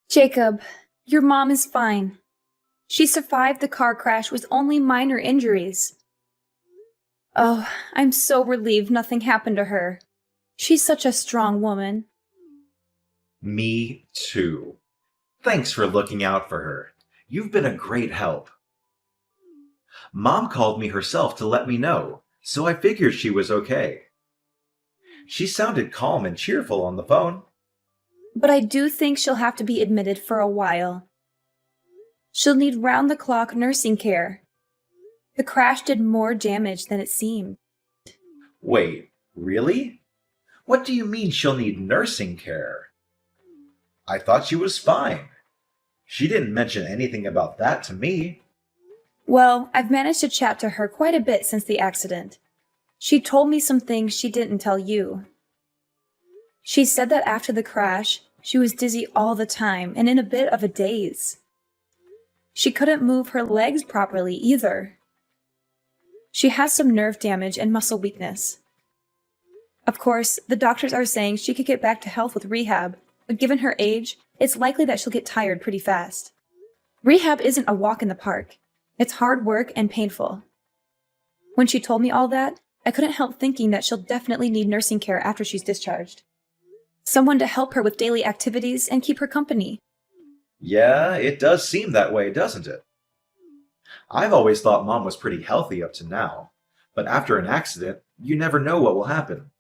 Jacob, your mom is fine. She survived the car crash with only minor injuries. Oh, I'm so relieved nothing happened to her. She's such a strong woman. Me too. Thanks for looking out for her. You've been a great help. Mom called me herself to let me know, so I figured she was okay. She sounded calm and cheerful on the phone. But I do think she'll have to be admitted for a while. She'll need round-the-clock nursing care. The crash did more damage than it seemed. Wait, really? What do you mean she'll need nursing care? I thought she was fine. She didn't mention anything about that to me. Well, I've managed to chat to her quite a bit since the accident. She told me some things she didn't tell you. She said that after the crash, she was dizzy all the time and in a bit of a daze. She couldn't move her legs properly either. She has some nerve damage and muscle weakness. Of course, the doctors are saying she could get back to health with rehab, but given her age, it's likely that she'll get tired pretty fast. Rehab isn't a walk in the park. It's hard work and painful. When she told me all that, I couldn't help thinking that she'll definitely need nursing care after she's discharged. Someone to help her with daily activities and keep her company. Yeah, it does seem that way, doesn't it? I've always thought Mom was pretty healthy up to now, but after an accident, you never know what will happen.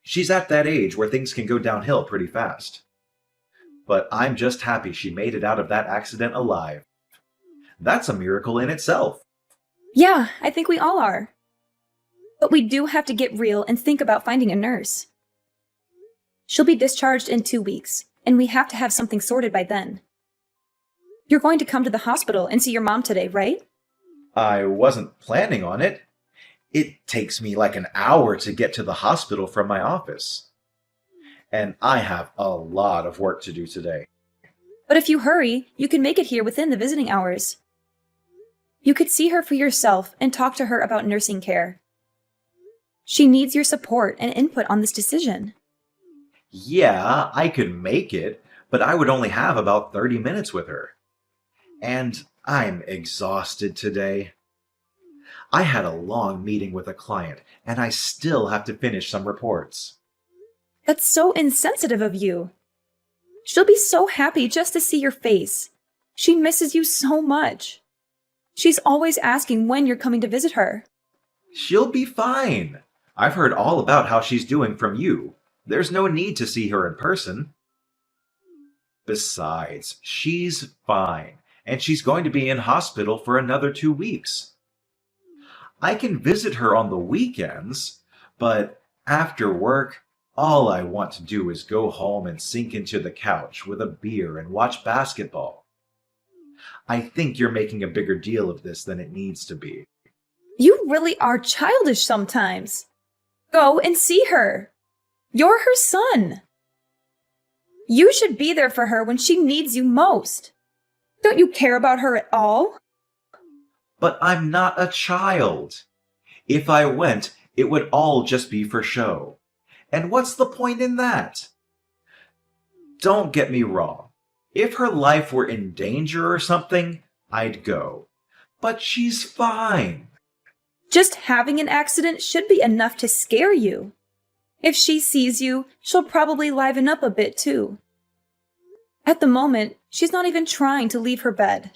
She's at that age where things can go downhill pretty fast. But I'm just happy she made it out of that accident alive. That's a miracle in itself. Yeah, I think we all are. But we do have to get real and think about finding a nurse. She'll be discharged in 2 weeks, and we have to have something sorted by then. You're going to come to the hospital and see your mom today, right? I wasn't planning on it. It takes me like an hour to get to the hospital from my office. And I have a lot of work to do today. But if you hurry, you can make it here within the visiting hours. You could see her for yourself and talk to her about nursing care. She needs your support and input on this decision. Yeah, I could make it, but I would only have about 30 minutes with her. And I'm exhausted today. I had a long meeting with a client, and I still have to finish some reports. That's so insensitive of you. She'll be so happy just to see your face. She misses you so much. She's always asking when you're coming to visit her. She'll be fine. I've heard all about how she's doing from you. There's no need to see her in person. Besides, she's fine, and she's going to be in hospital for another 2 weeks. I can visit her on the weekends, but after work, all I want to do is go home and sink into the couch with a beer and watch basketball. I think you're making a bigger deal of this than it needs to be. You really are childish sometimes. Go and see her. You're her son. You should be there for her when she needs you most. Don't you care about her at all? But I'm not a child. If I went, it would all just be for show. And what's the point in that? Don't get me wrong. If her life were in danger or something, I'd go. But she's fine. Just having an accident should be enough to scare you. If she sees you, she'll probably liven up a bit too. At the moment, she's not even trying to leave her bed.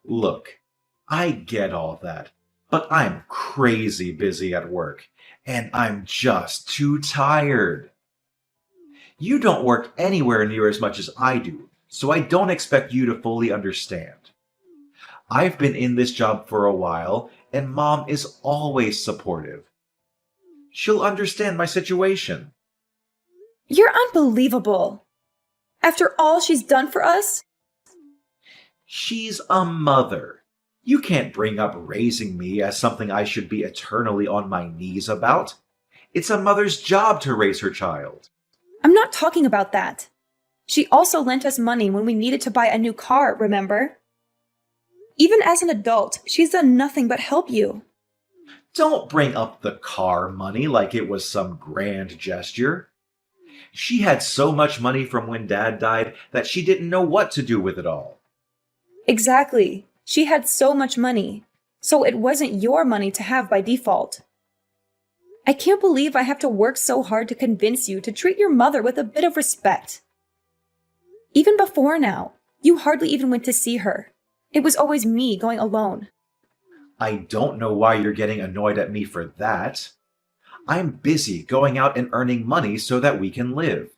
Look, I get all that, but I'm crazy busy at work, and I'm just too tired. You don't work anywhere near as much as I do, so I don't expect you to fully understand. I've been in this job for a while, and Mom is always supportive. She'll understand my situation. You're unbelievable. After all she's done for us? She's a mother. You can't bring up raising me as something I should be eternally on my knees about. It's a mother's job to raise her child. I'm not talking about that. She also lent us money when we needed to buy a new car, remember? Even as an adult, she's done nothing but help you. Don't bring up the car money like it was some grand gesture. She had so much money from when Dad died that she didn't know what to do with it all. Exactly. She had so much money, so it wasn't your money to have by default. I can't believe I have to work so hard to convince you to treat your mother with a bit of respect. Even before now, you hardly even went to see her. It was always me going alone. I don't know why you're getting annoyed at me for that. I'm busy going out and earning money so that we can live.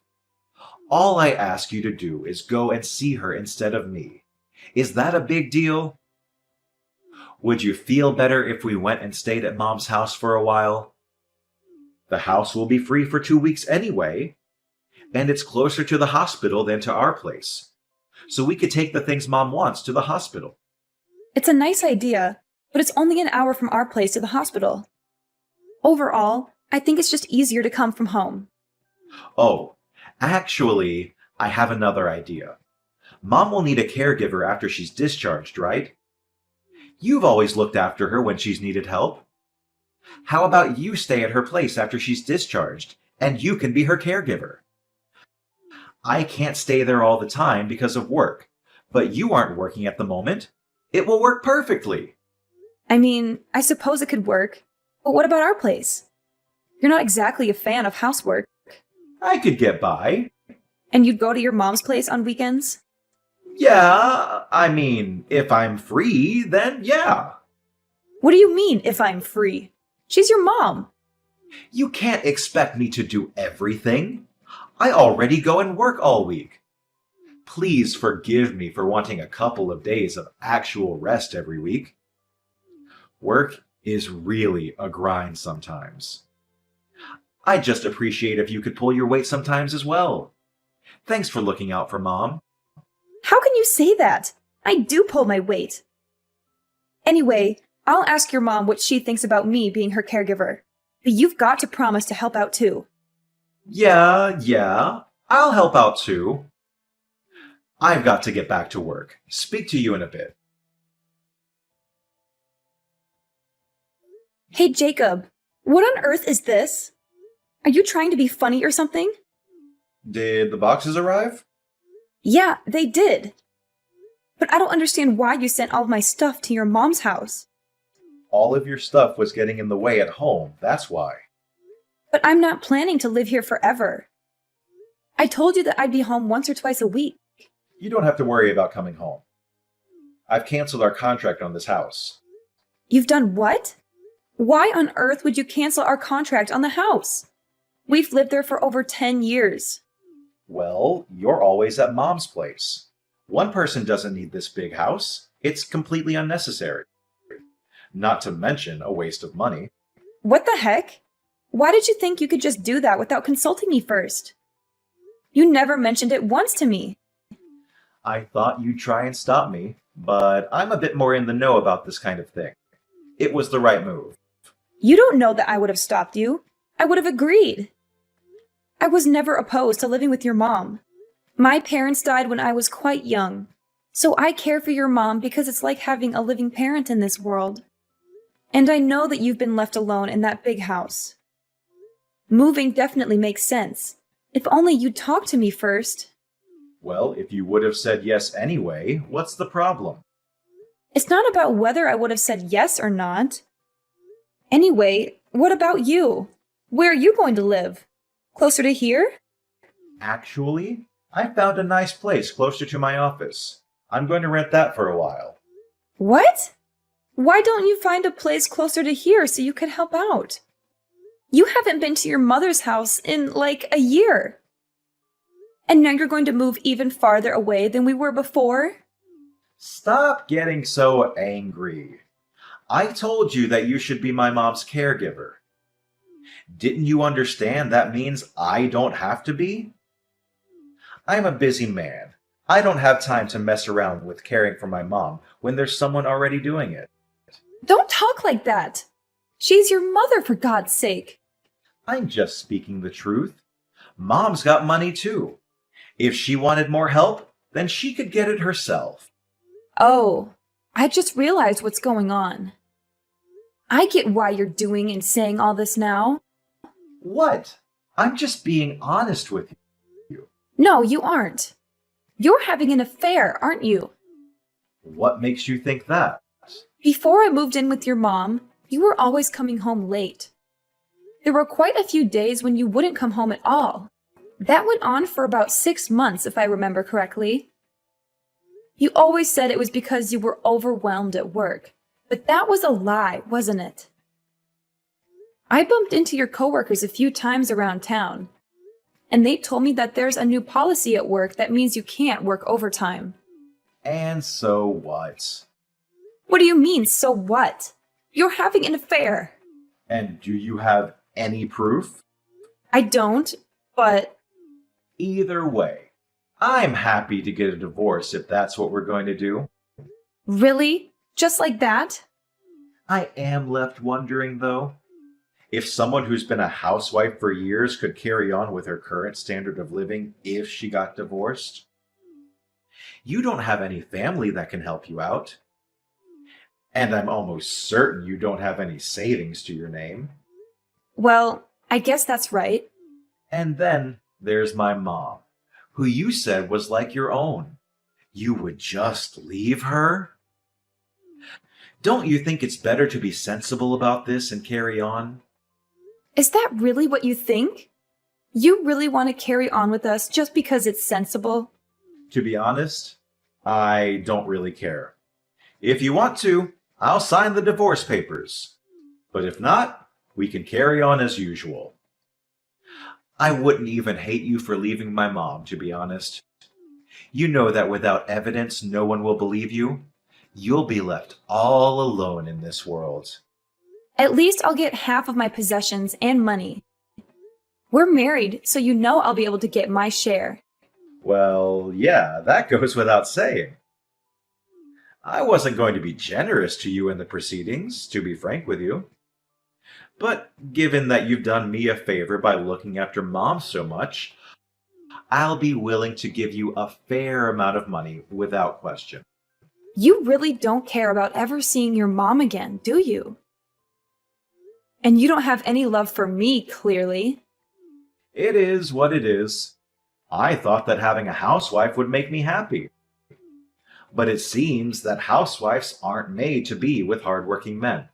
All I ask you to do is go and see her instead of me. Is that a big deal? Would you feel better if we went and stayed at Mom's house for a while? The house will be free for 2 weeks anyway, and it's closer to the hospital than to our place. So we could take the things Mom wants to the hospital. It's a nice idea, but it's only an hour from our place to the hospital. Overall, I think it's just easier to come from home. Oh, actually, I have another idea. Mom will need a caregiver after she's discharged, right? You've always looked after her when she's needed help. How about you stay at her place after she's discharged, and you can be her caregiver? I can't stay there all the time because of work, but you aren't working at the moment. It will work perfectly. I mean, I suppose it could work, but what about our place? You're not exactly a fan of housework. I could get by. And you'd go to your mom's place on weekends? Yeah, I mean, if I'm free, then yeah. What do you mean, if I'm free? She's your mom. You can't expect me to do everything. I already go and work all week. Please forgive me for wanting a couple of days of actual rest every week. Work is really a grind sometimes. I'd just appreciate if you could pull your weight sometimes as well. Thanks for looking out for Mom. How can you say that? I do pull my weight. Anyway, I'll ask your mom what she thinks about me being her caregiver. But you've got to promise to help out too. Yeah, I'll help out too. I've got to get back to work. Speak to you in a bit. Hey, Jacob, what on earth is this? Are you trying to be funny or something? Did the boxes arrive? Yeah, they did. But I don't understand why you sent all of my stuff to your mom's house. All of your stuff was getting in the way at home, that's why. But I'm not planning to live here forever. I told you that I'd be home once or twice a week. You don't have to worry about coming home. I've canceled our contract on this house. You've done what? Why on earth would you cancel our contract on the house? We've lived there for over 10 years. Well, you're always at Mom's place. One person doesn't need this big house. It's completely unnecessary. Not to mention a waste of money. What the heck? Why did you think you could just do that without consulting me first? You never mentioned it once to me. I thought you'd try and stop me, but I'm a bit more in the know about this kind of thing. It was the right move. You don't know that I would have stopped you. I would have agreed. I was never opposed to living with your mom. My parents died when I was quite young, so I care for your mom because it's like having a living parent in this world. And I know that you've been left alone in that big house. Moving definitely makes sense. If only you'd talk to me first. Well, if you would have said yes anyway, what's the problem? It's not about whether I would have said yes or not. Anyway, what about you? Where are you going to live? Closer to here? Actually, I found a nice place closer to my office. I'm going to rent that for a while. What? Why don't you find a place closer to here so you could help out? You haven't been to your mother's house in like a year. And now you're going to move even farther away than we were before? Stop getting so angry. I told you that you should be my mom's caregiver. Didn't you understand that means I don't have to be? I'm a busy man. I don't have time to mess around with caring for my mom when there's someone already doing it. Don't talk like that. She's your mother, for God's sake. I'm just speaking the truth. Mom's got money too. If she wanted more help, then she could get it herself. Oh, I just realized what's going on. I get why you're doing and saying all this now. What? I'm just being honest with No, you aren't. You're having an affair, aren't you? What makes you think that? Before I moved in with your mom, you were always coming home late. There were quite a few days when you wouldn't come home at all. That went on for about 6 months, if I remember correctly. You always said it was because you were overwhelmed at work, but that was a lie, wasn't it? I bumped into your coworkers a few times around town, and they told me that there's a new policy at work that means you can't work overtime. And so what? What do you mean, so what? You're having an affair. And do you have any proof? I don't, but Either way, I'm happy to get a divorce if that's what we're going to do. really? Just like that? I am left wondering, though, if someone who's been a housewife for years could carry on with her current standard of living if she got divorced. You don't have any family that can help you out. And I'm almost certain you don't have any savings to your name. Well, I guess that's right. And then there's my mom, who you said was like your own. You would just leave her? Don't you think it's better to be sensible about this and carry on? Is that really what you think? You really want to carry on with us just because it's sensible? To be honest, I don't really care. If you want to, I'll sign the divorce papers. But if not, we can carry on as usual. I wouldn't even hate you for leaving my mom, to be honest. You know that without evidence, no one will believe you. You'll be left all alone in this world. At least I'll get half of my possessions and money. We're married, so you know I'll be able to get my share. Well, yeah, that goes without saying. I wasn't going to be generous to you in the proceedings, to be frank with you. But given that you've done me a favor by looking after Mom so much, I'll be willing to give you a fair amount of money without question. You really don't care about ever seeing your mom again, do you? And you don't have any love for me, clearly. It is what it is. I thought that having a housewife would make me happy. But it seems that housewives aren't made to be with hardworking men.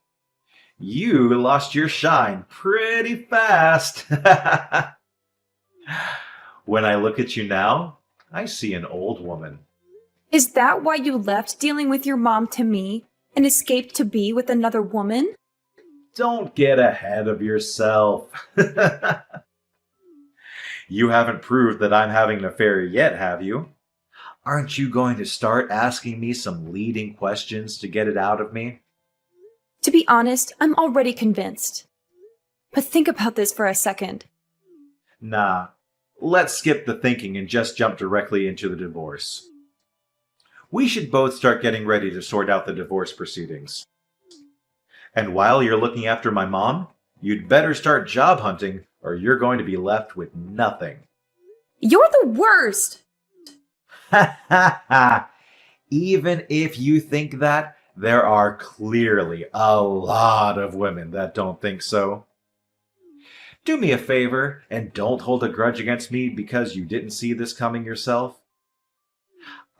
You lost your shine pretty fast. When I look at you now, I see an old woman. Is that why you left dealing with your mom to me and escaped to be with another woman? Don't get ahead of yourself. You haven't proved that I'm having an affair yet, have you? Aren't you going to start asking me some leading questions to get it out of me? To be honest, I'm already convinced. But think about this for a second. Nah, let's skip the thinking and just jump directly into the divorce. We should both start getting ready to sort out the divorce proceedings. And while you're looking after my mom, you'd better start job hunting or you're going to be left with nothing. You're the worst! Ha ha ha! Even if you think that, there are clearly a lot of women that don't think so. Do me a favor and don't hold a grudge against me because you didn't see this coming yourself.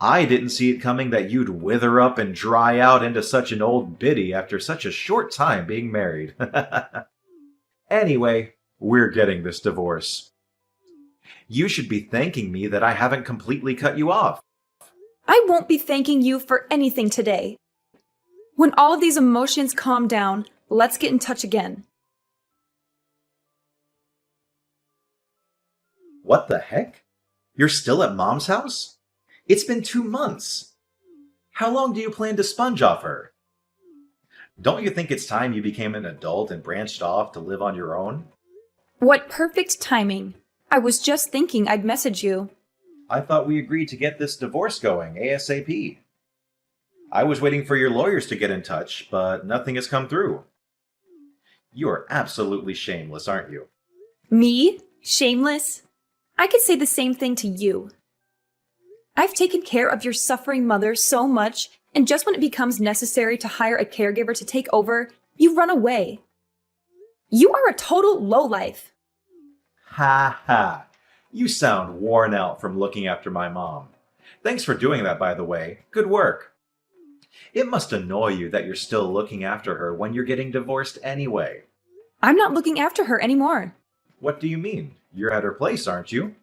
I didn't see it coming that you'd wither up and dry out into such an old biddy after such a short time being married. Anyway, we're getting this divorce. You should be thanking me that I haven't completely cut you off. I won't be thanking you for anything today. When all of these emotions calm down, let's get in touch again. What the heck? You're still at Mom's house? It's been 2 months. How long do you plan to sponge off her? Don't you think it's time you became an adult and branched off to live on your own? What perfect timing. I was just thinking I'd message you. I thought we agreed to get this divorce going ASAP. I was waiting for your lawyers to get in touch, but nothing has come through. You are absolutely shameless, aren't you? Me? Shameless? I could say the same thing to you. I've taken care of your suffering mother so much, and just when it becomes necessary to hire a caregiver to take over, you run away. You are a total lowlife. Ha ha! You sound worn out from looking after my mom. Thanks for doing that, by the way. Good work. It must annoy you that you're still looking after her when you're getting divorced anyway. I'm not looking after her anymore. What do you mean? You're at her place, aren't you?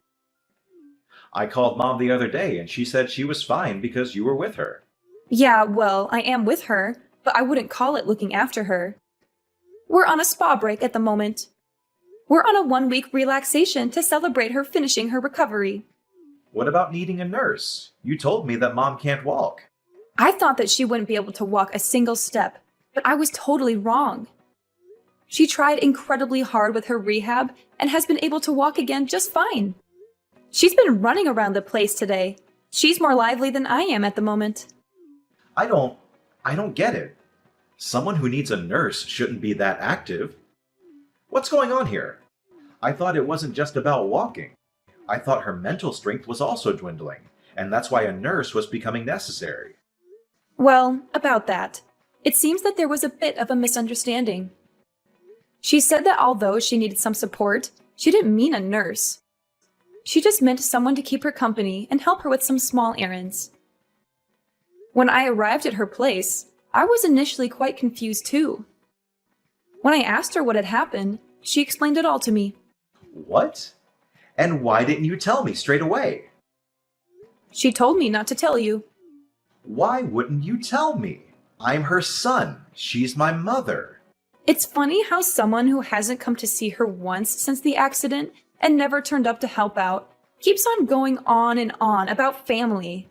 I called Mom the other day and she said she was fine because you were with her. Yeah, well, I am with her, but I wouldn't call it looking after her. We're on a spa break at the moment. We're on a 1-week relaxation to celebrate her finishing her recovery. What about needing a nurse? You told me that Mom can't walk. I thought that she wouldn't be able to walk a single step, but I was totally wrong. She tried incredibly hard with her rehab and has been able to walk again just fine. She's been running around the place today. She's more lively than I am at the moment. I don't get it. Someone who needs a nurse shouldn't be that active. What's going on here? I thought it wasn't just about walking. I thought her mental strength was also dwindling, and that's why a nurse was becoming necessary. Well, about that. It seems that there was a bit of a misunderstanding. She said that although she needed some support, she didn't mean a nurse. She just meant someone to keep her company and help her with some small errands. When I arrived at her place, I was initially quite confused too. When I asked her what had happened, she explained it all to me. What? And why didn't you tell me straight away? She told me not to tell you. Why wouldn't you tell me? I'm her son. She's my mother. It's funny how someone who hasn't come to see her once since the accident and never turned up to help out keeps on going on and on about family.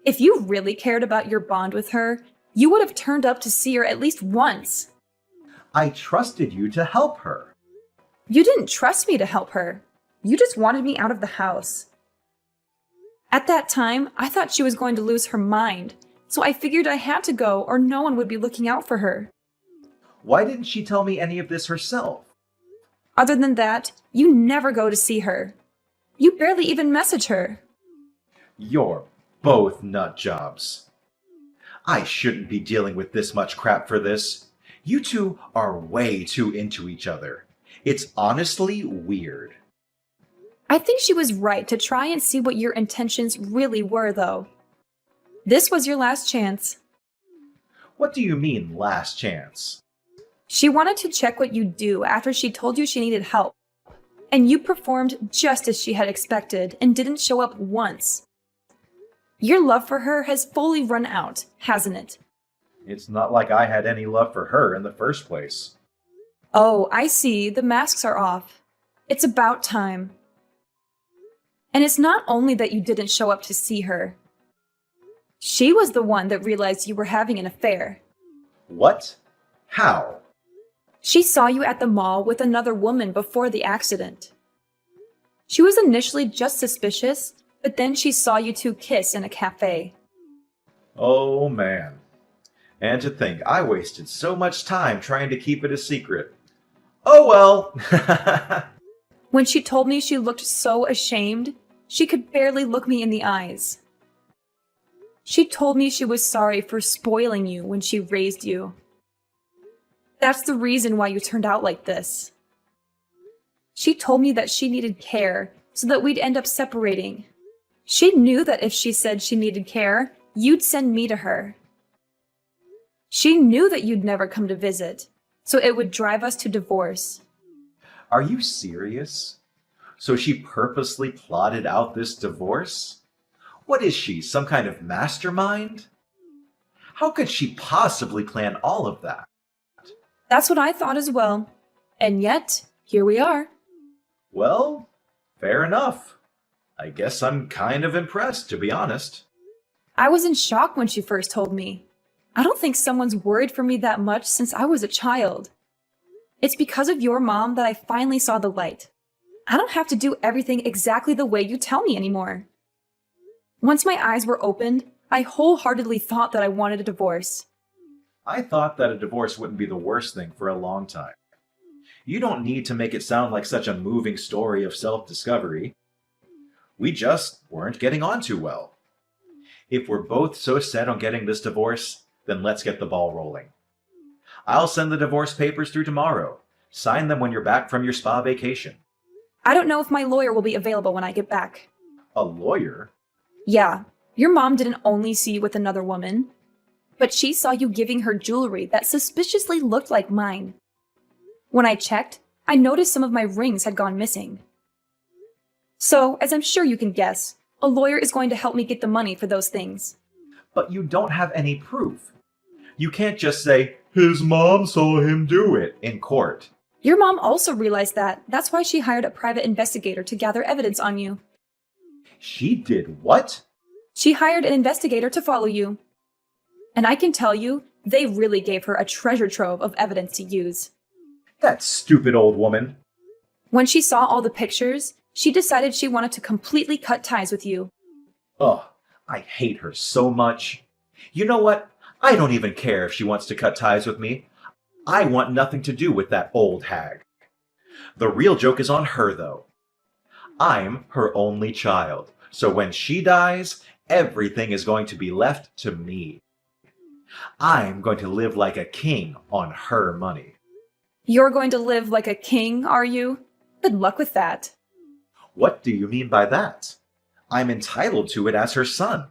If you really cared about your bond with her, you would have turned up to see her at least once. I trusted you to help her. You didn't trust me to help her. You just wanted me out of the house. At that time, I thought she was going to lose her mind, so I figured I had to go or no one would be looking out for her. Why didn't she tell me any of this herself? Other than that, you never go to see her. You barely even message her. You're both nut jobs. I shouldn't be dealing with this much crap for this. You two are way too into each other. It's honestly weird. I think she was right to try and see what your intentions really were, though. This was your last chance. What do you mean, last chance? She wanted to check what you'd do after she told you she needed help. And you performed just as she had expected and didn't show up once. Your love for her has fully run out, hasn't it? It's not like I had any love for her in the first place. Oh, I see. The masks are off. It's about time. And it's not only that you didn't show up to see her. She was the one that realized you were having an affair. What? How? She saw you at the mall with another woman before the accident. She was initially just suspicious, but then she saw you two kiss in a cafe. Oh, man. And to think I wasted so much time trying to keep it a secret. Oh well! When she told me she looked so ashamed, she could barely look me in the eyes. She told me she was sorry for spoiling you when she raised you. That's the reason why you turned out like this. She told me that she needed care so that we'd end up separating. She knew that if she said she needed care, you'd send me to her. She knew that you'd never come to visit, so it would drive us to divorce. Are you serious? So she purposely plotted out this divorce? What is she, some kind of mastermind? How could she possibly plan all of that? That's what I thought as well. And yet, here we are. Well, fair enough. I guess I'm kind of impressed, to be honest. I was in shock when she first told me. I don't think someone's worried for me that much since I was a child. It's because of your mom that I finally saw the light. I don't have to do everything exactly the way you tell me anymore. Once my eyes were opened, I wholeheartedly thought that I wanted a divorce. I thought that a divorce wouldn't be the worst thing for a long time. You don't need to make it sound like such a moving story of self-discovery. We just weren't getting on too well. If we're both so set on getting this divorce, then let's get the ball rolling. I'll send the divorce papers through tomorrow. Sign them when you're back from your spa vacation. I don't know if my lawyer will be available when I get back. A lawyer? Yeah, your mom didn't only see you with another woman, but she saw you giving her jewelry that suspiciously looked like mine. When I checked, I noticed some of my rings had gone missing. So, as I'm sure you can guess, a lawyer is going to help me get the money for those things. But you don't have any proof. You can't just say, his mom saw him do it in court. Your mom also realized that. That's why she hired a private investigator to gather evidence on you. She did what? She hired an investigator to follow you. And I can tell you, they really gave her a treasure trove of evidence to use. That stupid old woman. When she saw all the pictures, she decided she wanted to completely cut ties with you. Ugh, I hate her so much. You know what? I don't even care if she wants to cut ties with me. I want nothing to do with that old hag. The real joke is on her, though. I'm her only child, so when she dies, everything is going to be left to me. I'm going to live like a king on her money. You're going to live like a king, are you? Good luck with that. What do you mean by that? I'm entitled to it as her son.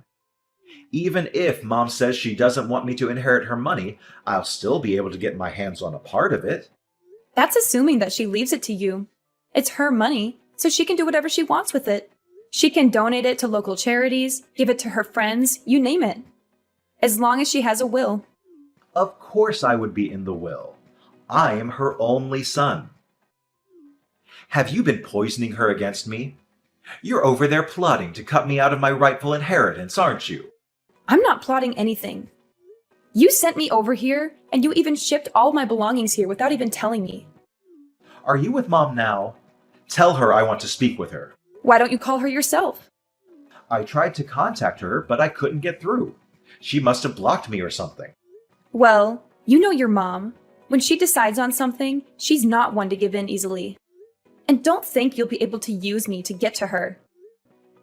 Even if Mom says she doesn't want me to inherit her money, I'll still be able to get my hands on a part of it. That's assuming that she leaves it to you. It's her money, so she can do whatever she wants with it. She can donate it to local charities, give it to her friends, you name it. As long as she has a will. Of course I would be in the will. I am her only son. Have you been poisoning her against me? You're over there plotting to cut me out of my rightful inheritance, aren't you? I'm not plotting anything. You sent me over here, and you even shipped all my belongings here without even telling me. Are you with Mom now? Tell her I want to speak with her. Why don't you call her yourself? I tried to contact her, but I couldn't get through. She must have blocked me or something. Well, you know your mom. When she decides on something, she's not one to give in easily. And don't think you'll be able to use me to get to her.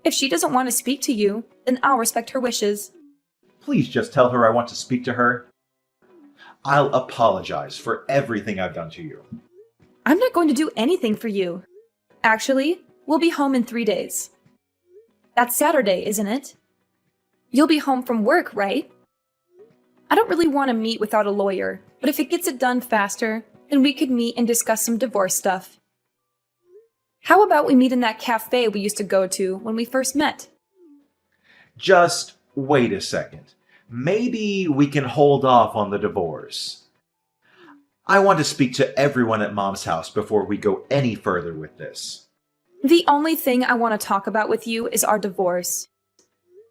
If she doesn't want to speak to you, then I'll respect her wishes. Please just tell her I want to speak to her. I'll apologize for everything I've done to you. I'm not going to do anything for you. Actually, we'll be home in 3 days. That's Saturday, isn't it? You'll be home from work, right? I don't really want to meet without a lawyer, but if it gets it done faster, then we could meet and discuss some divorce stuff. How about we meet in that cafe we used to go to when we first met? Just wait a second. Maybe we can hold off on the divorce. I want to speak to everyone at Mom's house before we go any further with this. The only thing I want to talk about with you is our divorce.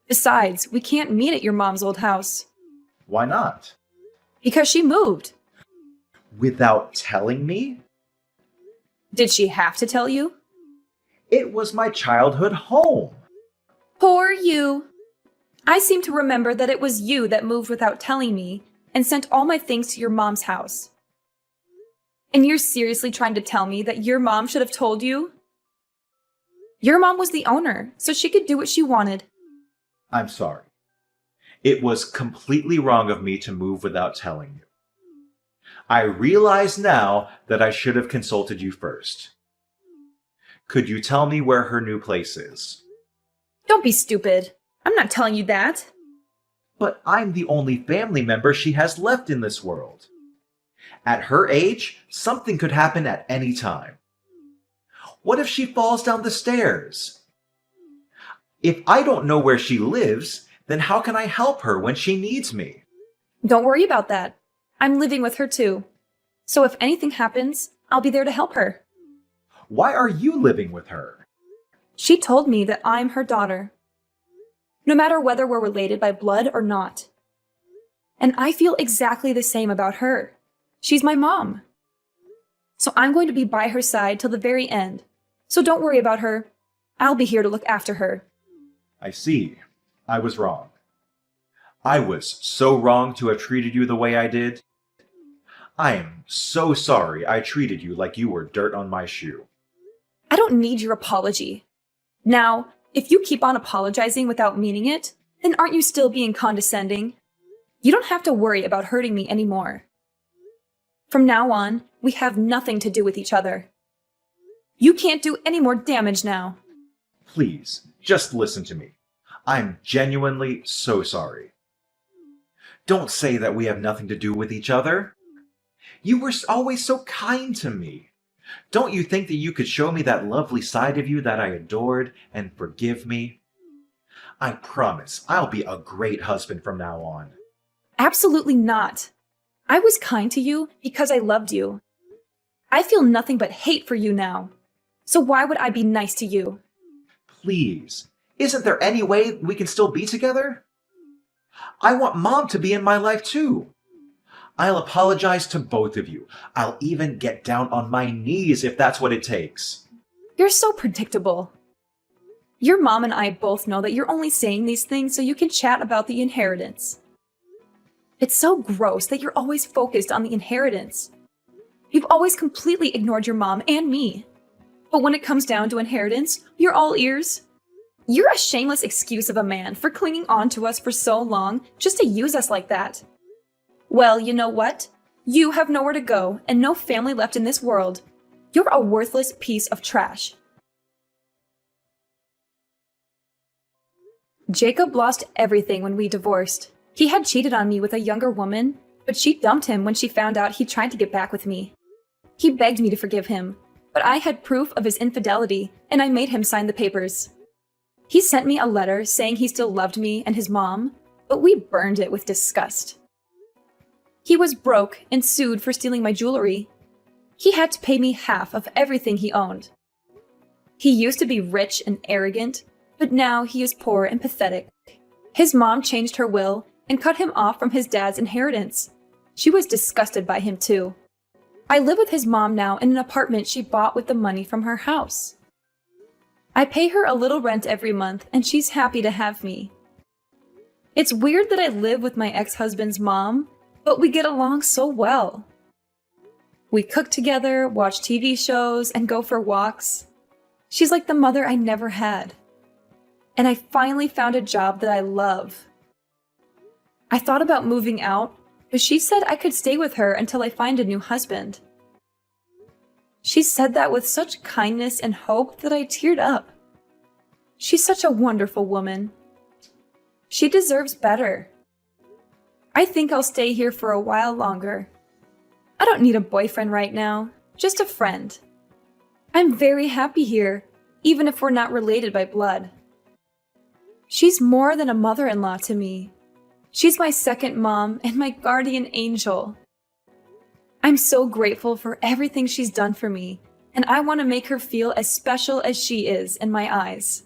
Besides, we can't meet at your mom's old house. Why not? Because she moved. Without telling me? Did she have to tell you? It was my childhood home. Poor you. I seem to remember that it was you that moved without telling me and sent all my things to your mom's house. And you're seriously trying to tell me that your mom should have told you? Your mom was the owner, so she could do what she wanted. I'm sorry. It was completely wrong of me to move without telling you. I realize now that I should have consulted you first. Could you tell me where her new place is? Don't be stupid. I'm not telling you that. But I'm the only family member she has left in this world. At her age, something could happen at any time. What if she falls down the stairs? If I don't know where she lives, then how can I help her when she needs me? Don't worry about that. I'm living with her too. So if anything happens, I'll be there to help her. Why are you living with her? She told me that I'm her daughter. No matter whether we're related by blood or not. And I feel exactly the same about her. She's my mom. So I'm going to be by her side till the very end. So don't worry about her. I'll be here to look after her. I see. I was wrong. I was so wrong to have treated you the way I did. I am so sorry I treated you like you were dirt on my shoe. I don't need your apology. Now, if you keep on apologizing without meaning it, then aren't you still being condescending? You don't have to worry about hurting me anymore. From now on, we have nothing to do with each other. You can't do any more damage now. Please, just listen to me. I'm genuinely so sorry. Don't say that we have nothing to do with each other. You were always so kind to me. Don't you think that you could show me that lovely side of you that I adored and forgive me? I promise I'll be a great husband from now on. Absolutely not. I was kind to you because I loved you. I feel nothing but hate for you now. So why would I be nice to you? Please, isn't there any way we can still be together? I want Mom to be in my life too. I'll apologize to both of you. I'll even get down on my knees if that's what it takes. You're so predictable. Your mom and I both know that you're only saying these things so you can chat about the inheritance. It's so gross that you're always focused on the inheritance. You've always completely ignored your mom and me. But when it comes down to inheritance, you're all ears. You're a shameless excuse of a man for clinging on to us for so long just to use us like that. Well, you know what? You have nowhere to go and no family left in this world. You're a worthless piece of trash. Jacob lost everything when we divorced. He had cheated on me with a younger woman, but she dumped him when she found out he tried to get back with me. He begged me to forgive him, but I had proof of his infidelity, and I made him sign the papers. He sent me a letter saying he still loved me and his mom, but we burned it with disgust. He was broke and sued for stealing my jewelry. He had to pay me half of everything he owned. He used to be rich and arrogant, but now he is poor and pathetic. His mom changed her will and cut him off from his dad's inheritance. She was disgusted by him too. I live with his mom now in an apartment she bought with the money from her house. I pay her a little rent every month and she's happy to have me. It's weird that I live with my ex-husband's mom, but we get along so well. We cook together, watch TV shows, and go for walks. She's like the mother I never had. And I finally found a job that I love. I thought about moving out, but she said I could stay with her until I find a new husband. She said that with such kindness and hope that I teared up. She's such a wonderful woman. She deserves better. I think I'll stay here for a while longer. I don't need a boyfriend right now, just a friend. I'm very happy here, even if we're not related by blood. She's more than a mother-in-law to me. She's my second mom and my guardian angel. I'm so grateful for everything she's done for me, and I want to make her feel as special as she is in my eyes.